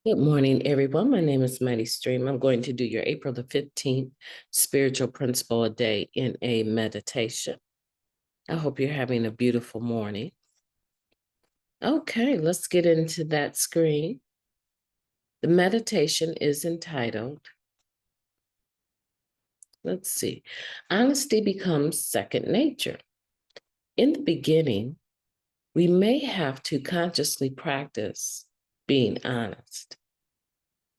Good morning, everyone. My name is MightyStream. I'm going to do your April the 15th spiritual principle a day in a meditation. I hope you're having a beautiful morning. Okay, let's get into that screen. The meditation is entitled, let's see, Honesty Becomes Second Nature. In the beginning, we may have to consciously practice being honest.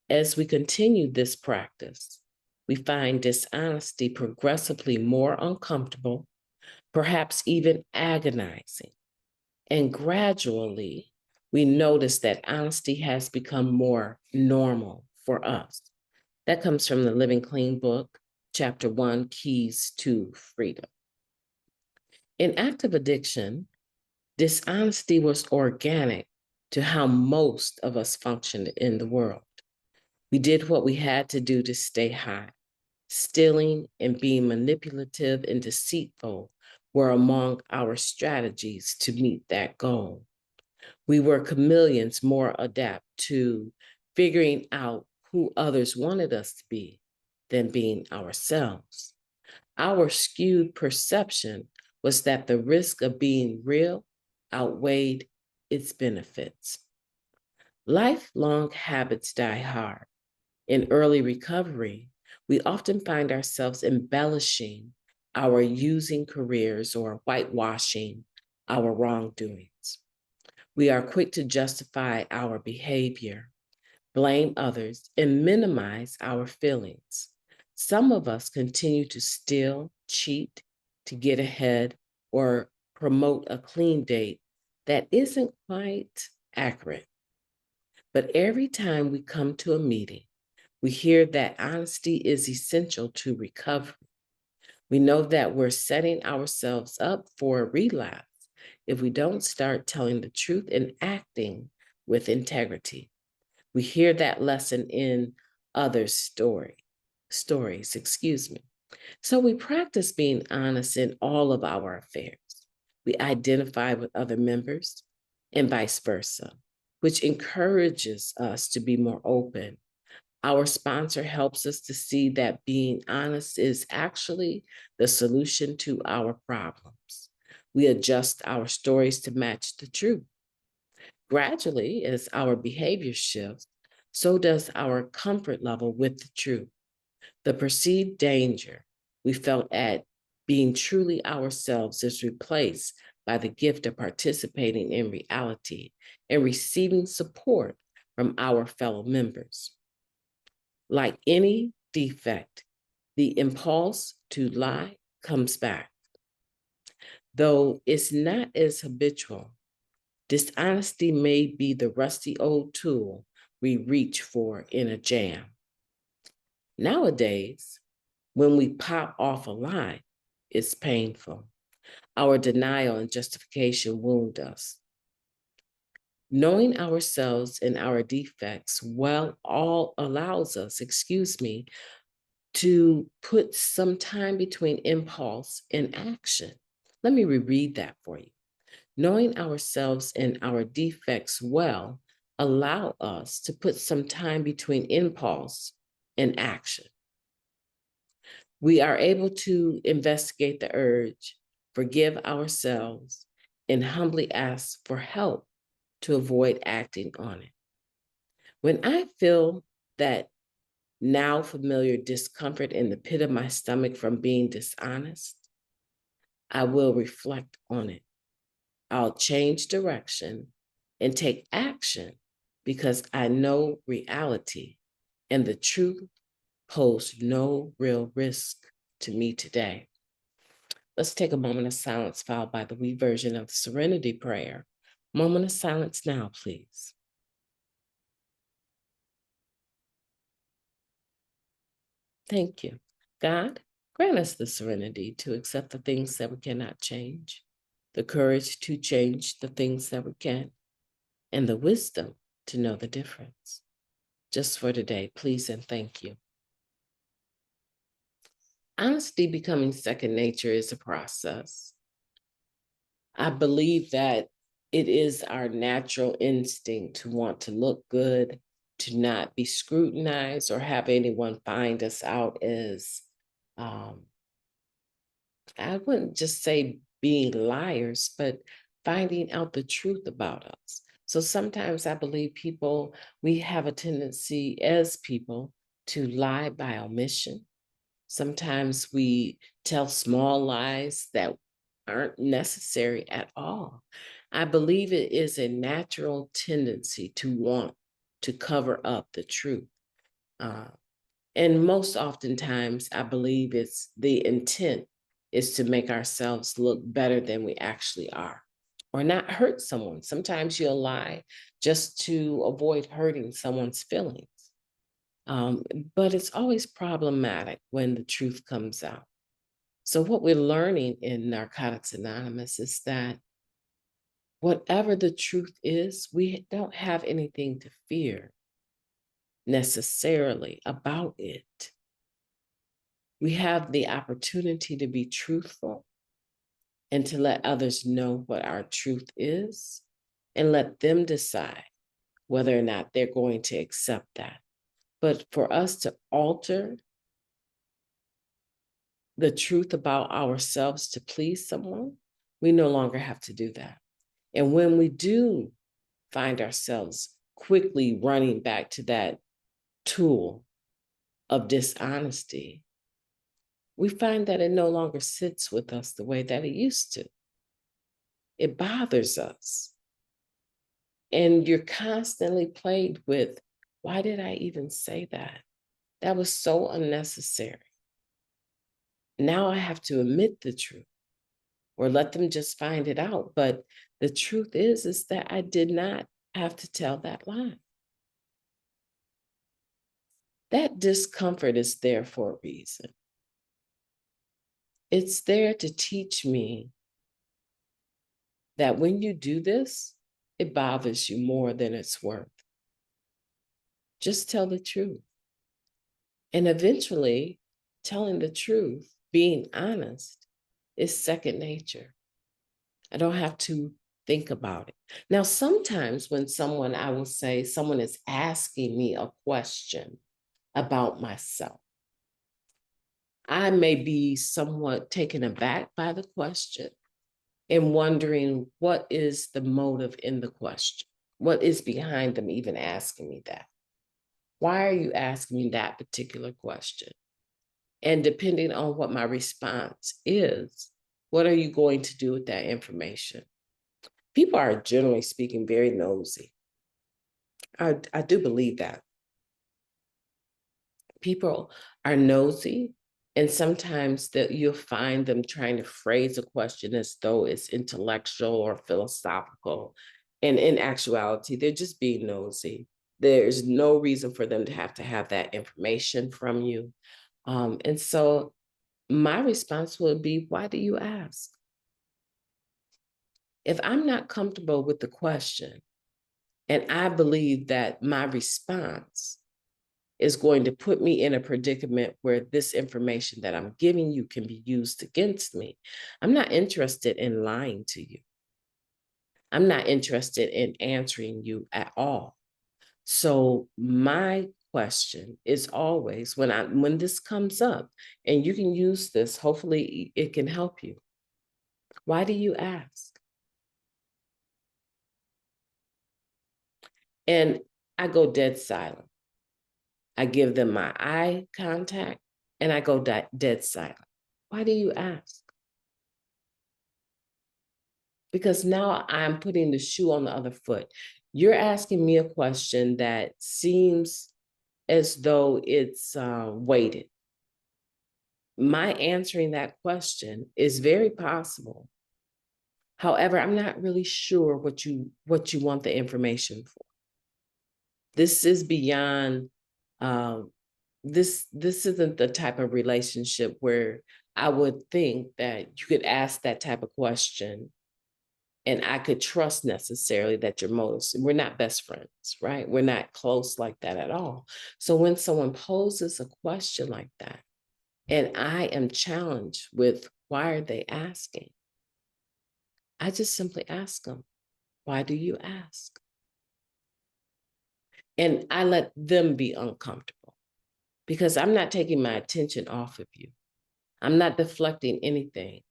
As we continue this practice, we find dishonesty progressively more uncomfortable, perhaps even agonizing. And gradually, we notice that honesty has become more normal for us. That comes from the Living Clean book, Chapter 1, Keys to Freedom. In active addiction, dishonesty was organic to how most of us functioned in the world. We did what we had to do to stay high. Stealing and being manipulative and deceitful were among our strategies to meet that goal. We were chameleons, more adept to figuring out who others wanted us to be than being ourselves. Our skewed perception was that the risk of being real outweighed its benefits. Lifelong habits die hard. In early recovery, we often find ourselves embellishing our using careers or whitewashing our wrongdoings. We are quick to justify our behavior, blame others, and minimize our feelings. Some of us continue to steal, cheat to get ahead, or promote a clean date that isn't quite accurate. But every time we come to a meeting, we hear that honesty is essential to recovery. We know that we're setting ourselves up for a relapse if we don't start telling the truth and acting with integrity. We hear that lesson in others' stories, excuse me. So we practice being honest in all of our affairs. We identify with other members and vice versa, which encourages us to be more open. Our sponsor helps us to see that being honest is actually the solution to our problems. We adjust our stories to match the truth. Gradually, as our behavior shifts, so does our comfort level with the truth. The perceived danger we felt at being truly ourselves is replaced by the gift of participating in reality and receiving support from our fellow members. Like any defect, the impulse to lie comes back. Though it's not as habitual, dishonesty may be the rusty old tool we reach for in a jam. Nowadays, when we pop off a lie, it's painful. Our denial and justification wound us. Knowing ourselves and our defects well all allows us, to put some time between impulse and action. Let me reread that for you. Knowing ourselves and our defects well allow us to put some time between impulse and action. We are able to investigate the urge, forgive ourselves, and humbly ask for help to avoid acting on it. When I feel that now familiar discomfort in the pit of my stomach from being dishonest, I will reflect on it. I'll change direction and take action because I know reality and the truth pose no real risk to me today. Let's take a moment of silence followed by the we version of the Serenity Prayer. Moment of silence now, please. Thank you. God, grant us the serenity to accept the things that we cannot change, the courage to change the things that we can, and the wisdom to know the difference. Just for today, please and thank you. Honesty becoming second nature is a process. I believe that it is our natural instinct to want to look good to not be scrutinized or have anyone find us out as, I wouldn't just say being liars, but finding out the truth about us. So sometimes I believe we have a tendency as people to lie by omission. Sometimes we tell small lies that aren't necessary at all. I believe it is a natural tendency to want to cover up the truth. Uh, and most oftentimes, I believe it's the intent is to make ourselves look better than we actually are or not hurt someone. Sometimes you'll lie just to avoid hurting someone's feelings. Um, but it's always problematic when the truth comes out. So, what we're learning in Narcotics Anonymous is that whatever the truth is, we don't have anything to fear necessarily about it. We have the opportunity to be truthful and to let others know what our truth is and let them decide whether or not they're going to accept that. But for us to alter the truth about ourselves to please someone, we no longer have to do that. And when we do find ourselves quickly running back to that tool of dishonesty, we find that it no longer sits with us the way that it used to. It bothers us. And you're constantly plagued with, why did I even say that? That was so unnecessary. Now I have to admit the truth or let them just find it out. But the truth is that I did not have to tell that lie. That discomfort is there for a reason. It's there to teach me that when you do this, it bothers you more than it's worth. Just tell the truth. And eventually, telling the truth, being honest, is second nature. I don't have to think about it. Now, sometimes when I will say, someone is asking me a question about myself, I may be somewhat taken aback by the question and wondering what is the motive in the question? What is behind them even asking me that? Why are you asking me that particular question? And depending on what my response is, what are you going to do with that information? People are generally speaking very nosy. I do believe that. People are nosy, and sometimes that you'll find them trying to phrase a question as though it's intellectual or philosophical. And in actuality, they're just being nosy. There's no reason for them to have that information from you. And so my response would be, why do you ask? If I'm not comfortable with the question, and I believe that my response is going to put me in a predicament where this information that I'm giving you can be used against me, I'm not interested in lying to you. I'm not interested in answering you at all. So my question is always when this comes up, and you can use this, hopefully it can help you. Why do you ask? And I go dead silent. I give them my eye contact and I go dead silent. Why do you ask? Because now I'm putting the shoe on the other foot. You're asking me a question that seems as though it's weighted. My answering that question is very possible. However, I'm not really sure what you want the information for. This is beyond this isn't the type of relationship where I would think that you could ask that type of question and I could trust necessarily that your motives. We're not best friends, right? We're not close like that at all. So when someone poses a question like that, and I am challenged with why are they asking, I just simply ask them, why do you ask? And I let them be uncomfortable because I'm not taking my attention off of you. I'm not deflecting anything.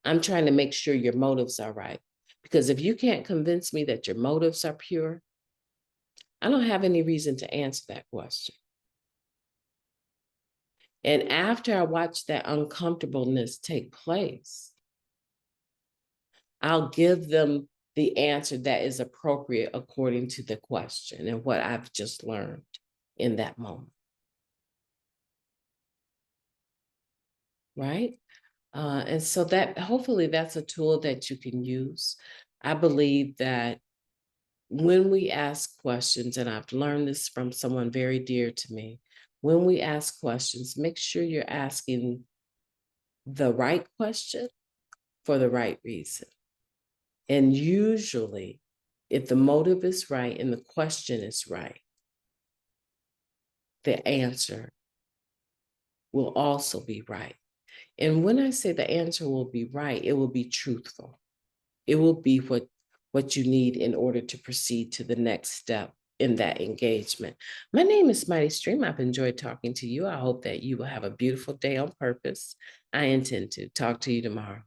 I'm trying to make sure your motives are right. Because if you can't convince me that your motives are pure, I don't have any reason to answer that question. And after I watch that uncomfortableness take place, I'll give them the answer that is appropriate according to the question and what I've just learned in that moment. Right? And so that hopefully that's a tool that you can use. I believe that when we ask questions, and I've learned this from someone very dear to me, when we ask questions, make sure you're asking the right question for the right reason. And usually, if the motive is right and the question is right, the answer will also be right. And when I say the answer will be right, it will be truthful. It will be what you need in order to proceed to the next step in that engagement. My name is MightyStream. I've enjoyed talking to you. I hope that you will have a beautiful day on purpose. I intend to talk to you tomorrow.